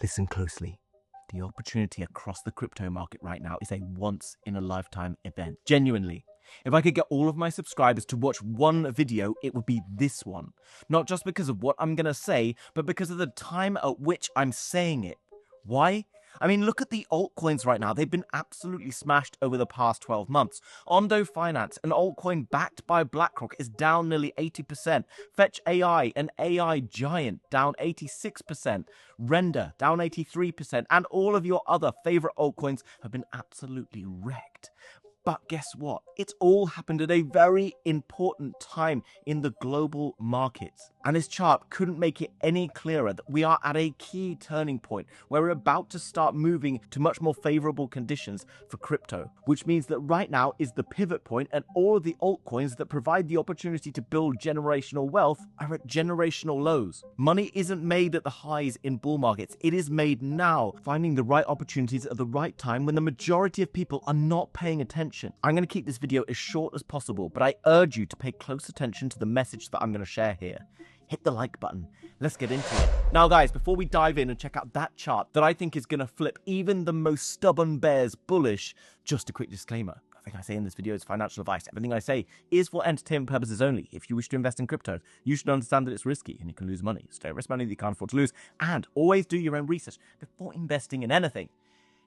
Listen closely. The opportunity across the crypto market right now is a once-in-a-lifetime event. Genuinely. If I could get all of my subscribers to watch one video, it would be this one. Not just because of what I'm going to say, but because of the time at which I'm saying it. Why? I mean, look at the altcoins right now. They've been absolutely smashed over the past 12 months. Ondo Finance, an altcoin backed by BlackRock, is down nearly 80%. Fetch AI, an AI giant, down 86%. Render, down 83%. And all of your other favorite altcoins have been absolutely wrecked. But guess what? It's all happened at a very important time in the global markets. And this chart couldn't make it any clearer that we are at a key turning point where we're about to start moving to much more favorable conditions for crypto, which means that right now is the pivot point, and all of the altcoins that provide the opportunity to build generational wealth are at generational lows. Money isn't made at the highs in bull markets. It is made now, finding the right opportunities at the right time when the majority of people are not paying attention. I'm going to keep this video as short as possible, but I urge you to pay close attention to the message that I'm going to share here. Hit the like button. Let's get into it. Now guys, before we dive in and check out that chart that I think is going to flip even the most stubborn bears bullish, just a quick disclaimer. Nothing I say in this video is financial advice. Everything I say is for entertainment purposes only. If you wish to invest in crypto, you should understand that it's risky and you can lose money. So don't risk money that you can't afford to lose, and always do your own research before investing in anything.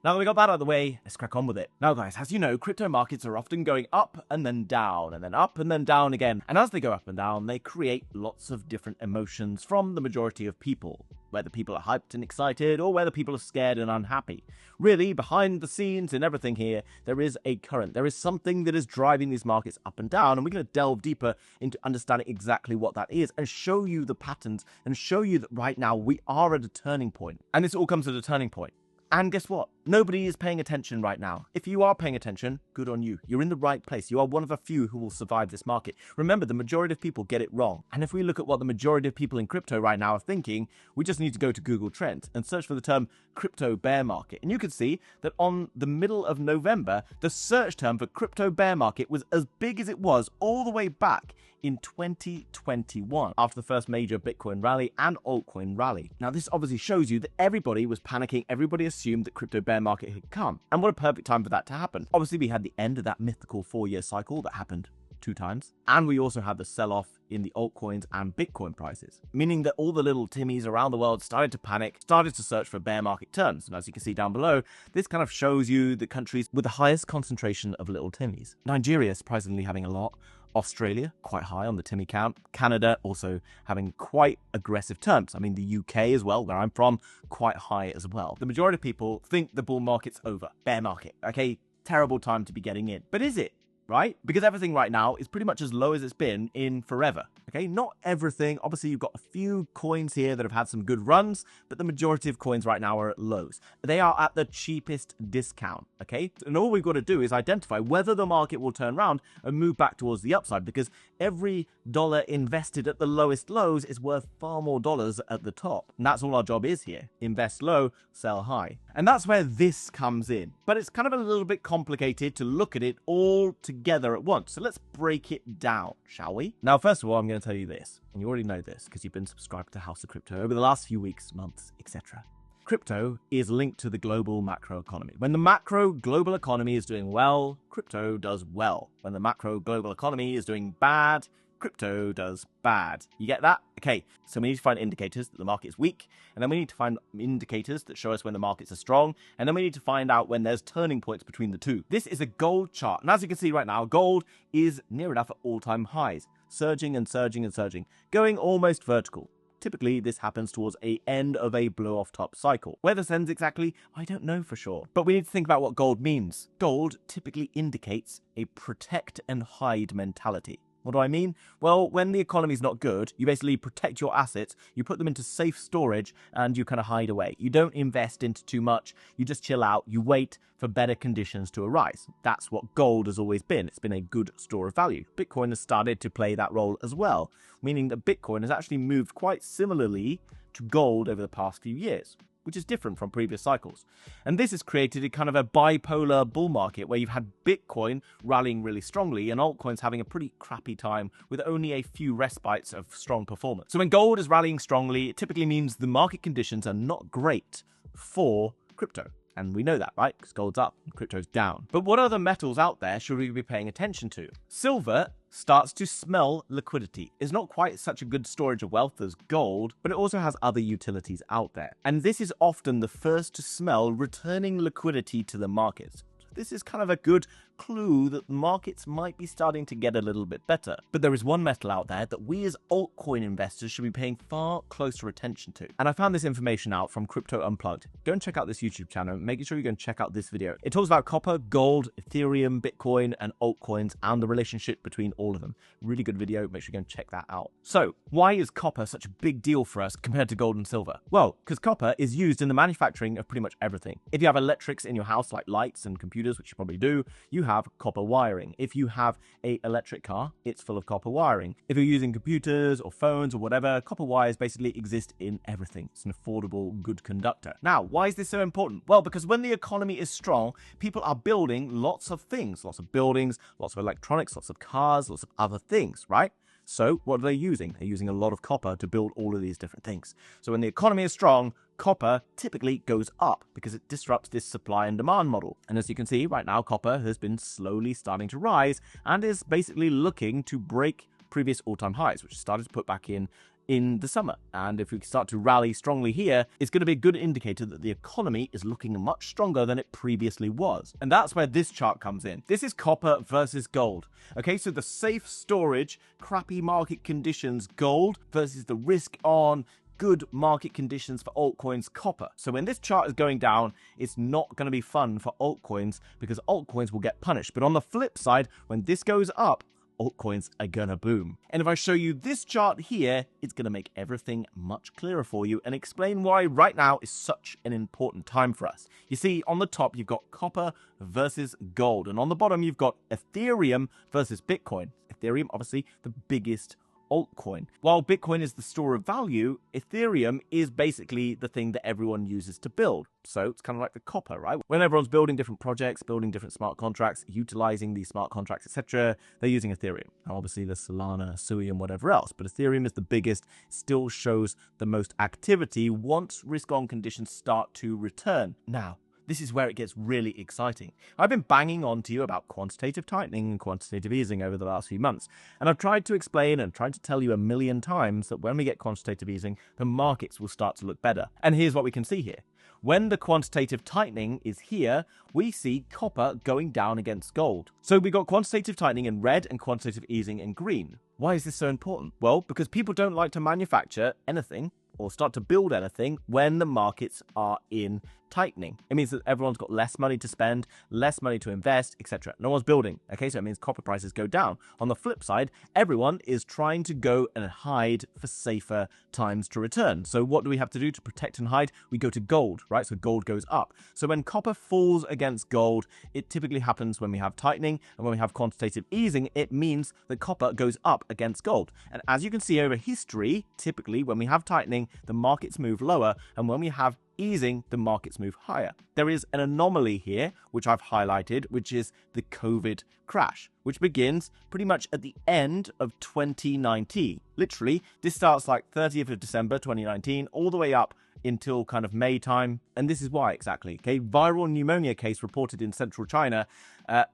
Now that we got that out of the way, let's crack on with it. Now guys, as you know, crypto markets are often going up and then down, and then up and then down again. And as they go up and down, they create lots of different emotions from the majority of people. Whether people are hyped and excited, or whether people are scared and unhappy. Really, behind the scenes in everything here, there is a current. There is something that is driving these markets up and down, and we're going to delve deeper into understanding exactly what that is, and show you the patterns, and show you that right now we are at a turning point. And this all comes at a turning point. And guess what? Nobody is paying attention right now. If you are paying attention, good on you. You're in the right place. You are one of a few who will survive this market. Remember, the majority of people get it wrong. And if we look at what the majority of people in crypto right now are thinking, we just need to go to Google Trends and search for the term crypto bear market. And you can see that on the middle of November, the search term for crypto bear market was as big as it was all the way back in 2021 after the first major Bitcoin rally and altcoin rally. Now this obviously shows you that everybody was panicking. Everybody assumed that crypto bear market had come, and what a perfect time for that to happen. Obviously we had the end of that mythical 4-year cycle that happened 2 times, and we also had the sell-off in the altcoins and Bitcoin prices, meaning that all the little Timmies around the world started to panic, started to search for bear market turns. And as you can see down below, this kind of shows you the countries with the highest concentration of little Timmies. Nigeria surprisingly having a lot. Australia, quite high on the Timmy count. Canada also having quite aggressive terms. I mean, the UK as well, where I'm from, quite high as well. The majority of people think the bull market's over. Bear market, okay? Terrible time to be getting in. But is it? Right? Because everything right now is pretty much as low as it's been in forever. Okay, not everything. Obviously, you've got a few coins here that have had some good runs, but the majority of coins right now are at lows. They are at the cheapest discount. Okay, and all we've got to do is identify whether the market will turn around and move back towards the upside, because every dollar invested at the lowest lows is worth far more dollars at the top. And that's all our job is here. Invest low, sell high. And that's where this comes in. But it's kind of a little bit complicated to look at it all together at once. So let's break it down, shall we? Now, first of all, I'm going to tell you this, and you already know this because you've been subscribed to House of Crypto over the last few weeks, months, etc. Crypto is linked to the global macro economy. When the macro global economy is doing well, crypto does well. When the macro global economy is doing bad, crypto does bad. You get that? Okay, so we need to find indicators that the market is weak, and then we need to find indicators that show us when the markets are strong, and then we need to find out when there's turning points between the two. This is a gold chart, and as you can see right now, gold is near enough at all-time highs, surging and surging and surging, going almost vertical. Typically, this happens towards the end of a blow-off top cycle. Where this ends exactly, I don't know for sure. But we need to think about what gold means. Gold typically indicates a protect and hide mentality. What do I mean? Well, when the economy's not good, you basically protect your assets, you put them into safe storage, and you kind of hide away. You don't invest into too much, you just chill out, you wait for better conditions to arise. That's what gold has always been. It's been a good store of value. Bitcoin has started to play that role as well, meaning that Bitcoin has actually moved quite similarly to gold over the past few years, which is different from previous cycles. And this has created a kind of a bipolar bull market where you've had Bitcoin rallying really strongly and altcoins having a pretty crappy time with only a few respites of strong performance. So when gold is rallying strongly, it typically means the market conditions are not great for crypto. And we know that, right? Because gold's up and crypto's down. But what other metals out there should we be paying attention to? Silver starts to smell liquidity. It's not quite such a good storage of wealth as gold, but it also has other utilities out there. And this is often the first to smell returning liquidity to the markets. This is kind of a good clue that markets might be starting to get a little bit better. But there is one metal out there that we as altcoin investors should be paying far closer attention to. And I found this information out from Crypto Unplugged. Go and check out this YouTube channel. Make sure you go and check out this video. It talks about copper, gold, Ethereum, Bitcoin, and altcoins, and the relationship between all of them. Really good video. Make sure you go and check that out. So why is copper such a big deal for us compared to gold and silver? Well, because copper is used in the manufacturing of pretty much everything. If you have electrics in your house, like lights and computers, which you probably do, you have copper wiring. If you have an electric car, it's full of copper wiring. If you're using computers or phones or whatever, copper wires basically exist in everything. It's an affordable, good conductor. Now, why is this so important? Well, because when the economy is strong, people are building lots of things, lots of buildings, lots of electronics, lots of cars, lots of other things, right? So what are they using? They're using a lot of copper to build all of these different things. So when the economy is strong, copper typically goes up because it disrupts this supply and demand model. And as you can see right now, copper has been slowly starting to rise and is basically looking to break previous all-time highs, which started to put back in the summer. And if we start to rally strongly here, it's going to be a good indicator that the economy is looking much stronger than it previously was. And that's where this chart comes in. This is copper versus gold. Okay, so the safe storage, crappy market conditions, gold versus the risk on good market conditions for altcoins, copper. So when this chart is going down, it's not going to be fun for altcoins because altcoins will get punished. But on the flip side, when this goes up, altcoins are gonna boom. And if I show you this chart here, it's gonna make everything much clearer for you and explain why right now is such an important time for us. You see, on the top, you've got copper versus gold. And on the bottom, you've got Ethereum versus Bitcoin. Ethereum, obviously, the biggest altcoin. While Bitcoin is the store of value, Ethereum is basically the thing that everyone uses to build. So it's kind of like the copper, right? When everyone's building different projects, building different smart contracts, utilizing these smart contracts, etc., they're using Ethereum. Now, obviously, there's Solana, Sui, and whatever else, but Ethereum is the biggest, still shows the most activity once risk-on conditions start to return. Now, this is where it gets really exciting. I've been banging on to you about quantitative tightening and quantitative easing over the last few months, and I've tried to explain and tried to tell you a million times that when we get quantitative easing, the markets will start to look better. And here's what we can see here. When the quantitative tightening is here, we see copper going down against gold. So we got quantitative tightening in red and quantitative easing in green. Why is this so important? Well, because people don't like to manufacture anything or start to build anything when the markets are in tightening. It means that everyone's got less money to spend, less money to invest, etc. No one's building. Okay, so it means copper prices go down. On the flip side, everyone is trying to go and hide for safer times to return. So what do we have to do to protect and hide? We go to gold, right? So gold goes up. So when copper falls against gold, it typically happens when we have tightening, and when we have quantitative easing, it means that copper goes up against gold. And as you can see over history, typically when we have tightening, the markets move lower, and when we have easing, the markets move higher. There is an anomaly here, which I've highlighted, which is the COVID crash, which begins pretty much at the end of 2019. Literally, this starts like 30th of December 2019, all the way up until kind of May time. And this is why exactly. Okay, viral pneumonia case reported in central China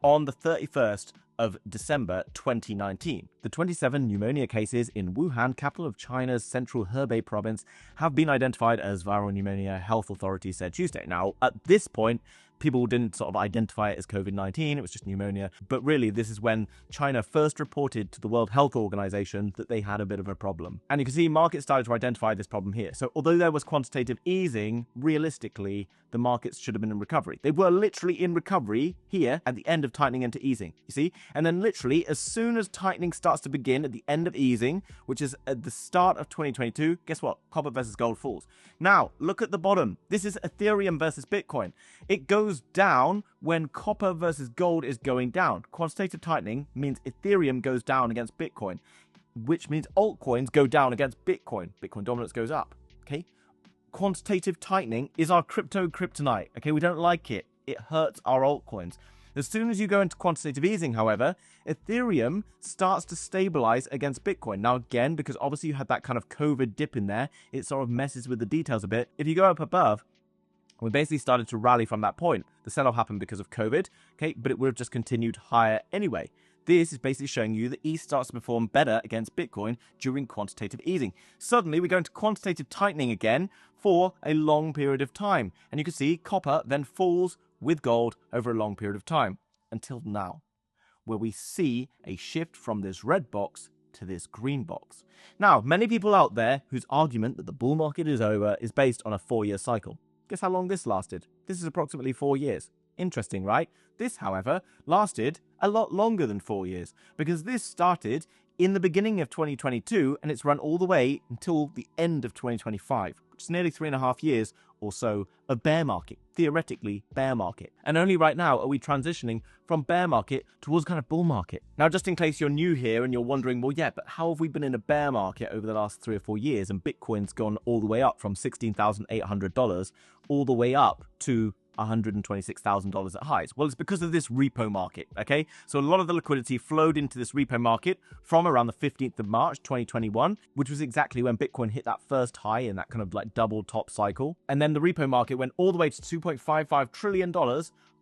on the 31st of December 2019. The 27 pneumonia cases in Wuhan, capital of China's central Hebei province, have been identified as viral pneumonia, health authorities said Tuesday. Now, at this point, people didn't sort of identify it as COVID-19, it was just pneumonia. But really, this is when China first reported to the World Health Organization that they had a bit of a problem. And you can see markets started to identify this problem here. So although there was quantitative easing, realistically, the markets should have been in recovery. They were literally in recovery here at the end of tightening into easing, you see? And then literally, as soon as tightening starts to begin at the end of easing, which is at the start of 2022, guess what? Copper versus gold falls. Now, look at the bottom. This is Ethereum versus Bitcoin. It goes down when copper versus gold is going down. Quantitative tightening means Ethereum goes down against Bitcoin, which means altcoins go down against Bitcoin. Bitcoin dominance goes up, okay? Quantitative tightening is our crypto kryptonite, okay? We don't like it. It hurts our altcoins. As soon as you go into quantitative easing, however, Ethereum starts to stabilize against Bitcoin. Now, again, because obviously you had that kind of COVID dip in there, it sort of messes with the details a bit. If you go up above, We basically started to rally from that point. The sell-off happened because of COVID, okay, but it would have just continued higher anyway. This is basically showing you that ETH starts to perform better against Bitcoin during quantitative easing. Suddenly, we go into quantitative tightening again for a long period of time. And you can see copper then falls with gold over a long period of time until now, where we see a shift from this red box to this green box. Now, many people out there whose argument that the bull market is over is based on a 4-year cycle. Guess how long this lasted? This is approximately 4 years. Interesting, right? This, however, lasted a lot longer than 4 years because this started in the beginning of 2022 and it's run all the way until the end of 2025, which is nearly 3.5 years or so of bear market, theoretically bear market. And only right now are we transitioning from bear market towards kind of bull market. Now, just in case you're new here and you're wondering, well, yeah, but how have we been in a bear market over the last 3 or 4 years and Bitcoin's gone all the way up from $16,800 all the way up to $126,000 at highs? Well, it's because of this repo market, okay? So a lot of the liquidity flowed into this repo market from around the 15th of March, 2021, which was exactly when Bitcoin hit that first high in that kind of like double top cycle. And then the repo market went all the way to $2.55 trillion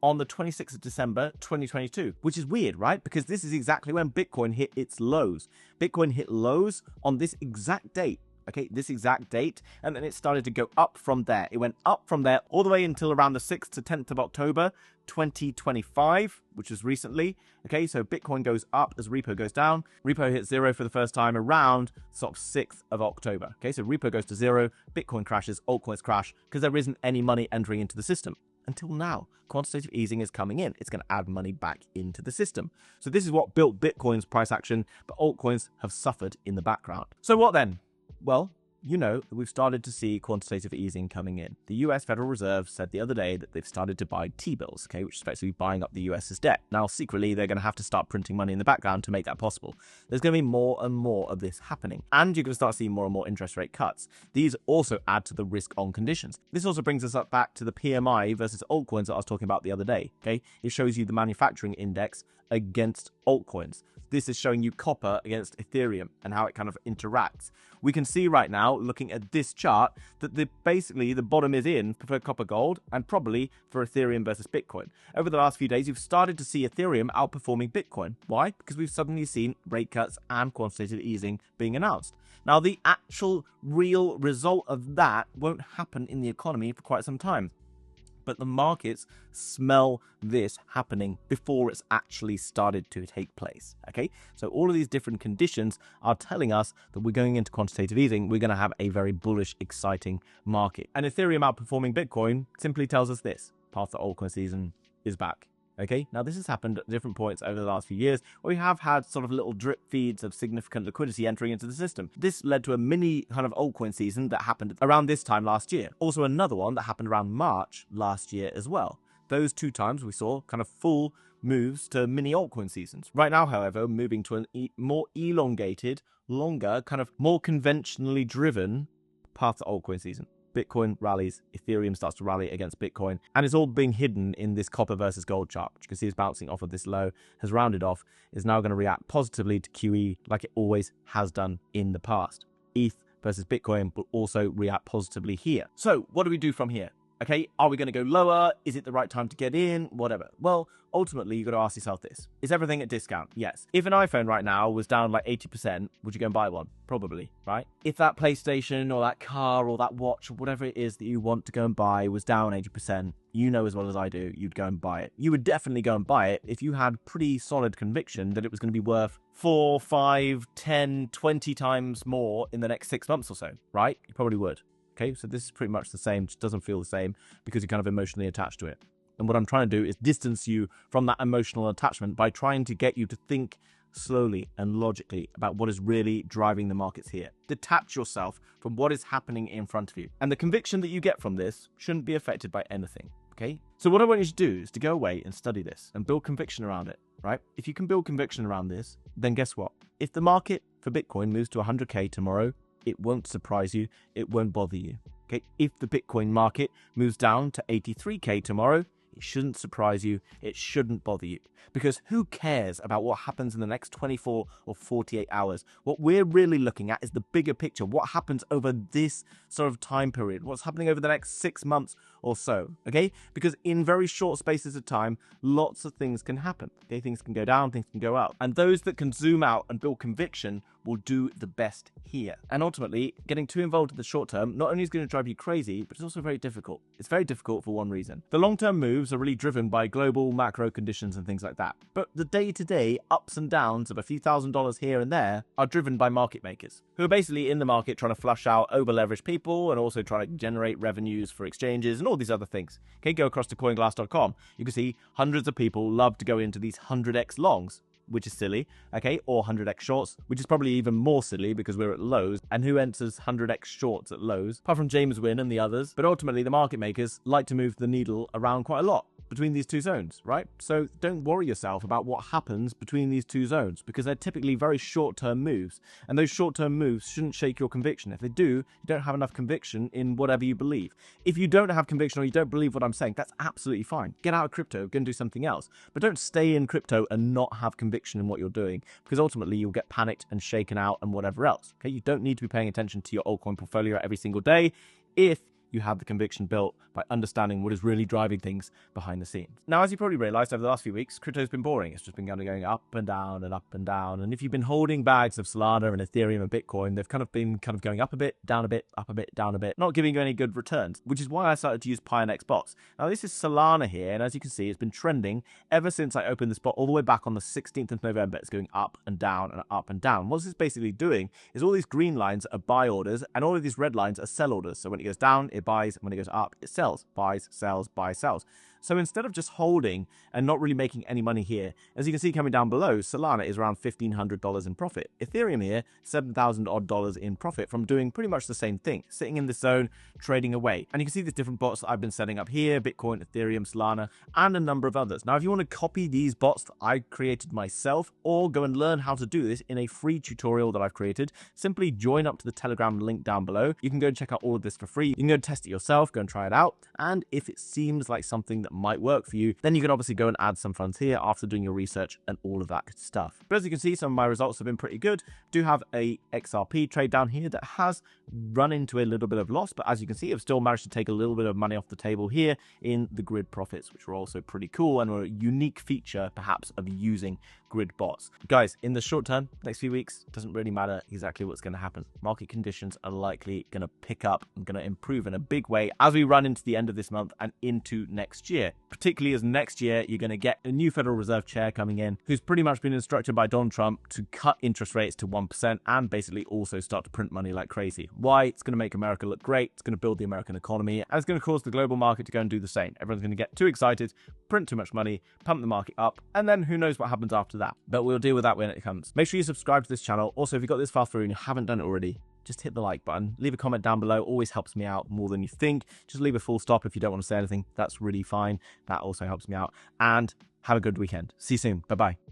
on the 26th of December, 2022, which is weird, right? Because this is exactly when Bitcoin hit its lows. Bitcoin hit lows on this exact date. Okay, this exact date, and then it started to go up from there. It went up from there all the way until around the 6th to 10th of October, 2025, which was recently. Okay, so Bitcoin goes up as repo goes down. Repo hits zero for the first time around sort of 6th of October. Okay, so repo goes to zero, Bitcoin crashes, altcoins crash, because there isn't any money entering into the system. Until now, quantitative easing is coming in. It's going to add money back into the system. So this is what built Bitcoin's price action, but altcoins have suffered in the background. So what then? Well, you know that we've started to see quantitative easing coming in. The US Federal Reserve said the other day that they've started to buy T-bills, okay, which is effectively buying up the US's debt. Now, secretly, they're going to have to start printing money in the background to make that possible. There's going to be more and more of this happening, and you're going to start seeing more and more interest rate cuts. These also add to the risk-on conditions. This also brings us up back to the PMI versus altcoins that I was talking about the other day, okay? It shows you the manufacturing index against altcoins. This is showing you copper against Ethereum and how it kind of interacts. We can see right now, looking at this chart, that basically the bottom is in for copper gold and probably for Ethereum versus Bitcoin. Over the last few days, you've started to see Ethereum outperforming Bitcoin. Why? Because we've suddenly seen rate cuts and quantitative easing being announced. Now, the actual real result of that won't happen in the economy for quite some time. But the markets smell this happening before it's actually started to take place, okay? So all of these different conditions are telling us that we're going into quantitative easing. We're going to have a very bullish, exciting market. And Ethereum outperforming Bitcoin simply tells us this: path to altcoin season is back. Okay, now this has happened at different points over the last few years where we have had sort of little drip feeds of significant liquidity entering into the system. This led to a mini kind of altcoin season that happened around this time last year. Also another one that happened around March last year as well. Those two times we saw kind of full moves to mini altcoin seasons. Right now, however, moving to a more elongated, longer, kind of more conventionally driven path to altcoin season. Bitcoin rallies, Ethereum starts to rally against Bitcoin, and it's all being hidden in this copper versus gold chart, which you can see is bouncing off of this low, has rounded off, is now going to react positively to QE like it always has done in the past. ETH versus Bitcoin will also react positively here. So what do we do from here? Okay, are we going to go lower? Is it the right time to get in? Whatever. Well, ultimately, you've got to ask yourself this. Is everything at discount? Yes. If an iPhone right now was down like 80%, would you go and buy one? Probably, right? If that PlayStation or that car or that watch or whatever it is that you want to go and buy was down 80%, you know as well as I do, you'd go and buy it. You would definitely go and buy it if you had pretty solid conviction that it was going to be worth 4, 5, 10, 20 times more in the next 6 months or so, right? You probably would. Okay, so this is pretty much the same, just doesn't feel the same because you're kind of emotionally attached to it. And what I'm trying to do is distance you from that emotional attachment by trying to get you to think slowly and logically about what is really driving the markets here. Detach yourself from what is happening in front of you. And the conviction that you get from this shouldn't be affected by anything, okay? So what I want you to do is to go away and study this and build conviction around it, right? If you can build conviction around this, then guess what? If the market for Bitcoin moves to 100K tomorrow, it won't surprise you. It won't bother you. Okay. If the Bitcoin market moves down to 83K tomorrow, It shouldn't surprise you. It shouldn't bother you, because who cares about what happens in the next 24 or 48 hours? What we're really looking at is the bigger picture. What happens over this sort of time period? What's happening over the next 6 months or so, okay? Because in very short spaces of time, lots of things can happen, okay? Things can go down, things can go up. And those that can zoom out and build conviction will do the best here. And ultimately, getting too involved in the short term not only is going to drive you crazy, but it's also very difficult. It's very difficult for one reason. The long-term moves are really driven by global macro conditions and things like that. But the day-to-day ups and downs of a few $1,000s here and there are driven by market makers, who are basically in the market trying to flush out over-leveraged people and also trying to generate revenues for exchanges and all these other things. Okay, go across to coinglass.com. You can see hundreds of people love to go into these 100x longs, which is silly, okay, or 100x shorts, which is probably even more silly because we're at lows. And who enters 100x shorts at lows? Apart from James Wynn and the others. But ultimately, the market makers like to move the needle around quite a lot between these two zones, right? So don't worry yourself about what happens between these two zones, because they're typically very short-term moves, and those short-term moves shouldn't shake your conviction. If they do, you don't have enough conviction in whatever you believe. If you don't have conviction or you don't believe what I'm saying, that's absolutely fine. Get out of crypto, go and do something else. But don't stay in crypto and not have conviction in what you're doing, because ultimately you'll get panicked and shaken out and whatever else. Okay, you don't need to be paying attention to your altcoin portfolio every single day if you have the conviction built by understanding what is really driving things behind the scenes. Now, as you probably realized over the last few weeks, crypto's been boring. It's just been going up and down and up and down. And if you've been holding bags of Solana and Ethereum and Bitcoin, they've been going up a bit, down a bit, up a bit, down a bit, not giving you any good returns, which is why I started to use Pionex bots. Now, this is Solana here, and as you can see, it's been trending ever since I opened this bot all the way back on the 16th of November. It's going up and down and up and down. What this is basically doing is all these green lines are buy orders, and all of these red lines are sell orders. So when it goes down, it buys, and when it goes up, it sells. Buys, sells, buys, sells. So instead of just holding and not really making any money here, as you can see coming down below, Solana is around $1,500 in profit. Ethereum here, $7,000 odd in profit from doing pretty much the same thing, sitting in this zone, trading away. And you can see the different bots that I've been setting up here, Bitcoin, Ethereum, Solana, and a number of others. Now, if you want to copy these bots that I created myself, or go and learn how to do this in a free tutorial that I've created, simply join up to the Telegram link down below. You can go and check out all of this for free. You can go and test it yourself, go and try it out. And if it seems like something that might work for you, then you can obviously go and add some funds here after doing your research and all of that good stuff. But as you can see, some of my results have been pretty good. Do have a XRP trade down here that has run into a little bit of loss, but as you can see, I've still managed to take a little bit of money off the table here in the grid profits, which were also pretty cool and were a unique feature perhaps of using grid bots. Guys, in the short term, next few weeks, doesn't really matter exactly what's going to happen. Market conditions are likely going to pick up and going to improve in a big way as we run into the end of this month and into next year. Particularly as next year, you're going to get a new Federal Reserve chair coming in, who's pretty much been instructed by Donald Trump to cut interest rates to 1% and basically also start to print money like crazy. Why? It's going to make America look great. It's going to build the American economy, and it's going to cause the global market to go and do the same. Everyone's going to get too excited, print too much money, pump the market up, and then who knows what happens after that. But we'll deal with that when it comes. Make sure you subscribe to this channel. Also, if you got this far through and you haven't done it already, just hit the like button. Leave a comment down below. Always helps me out more than you think. Just leave a full stop if you don't want to say anything. That's really fine. That also helps me out. And have a good weekend. See you soon. Bye-bye.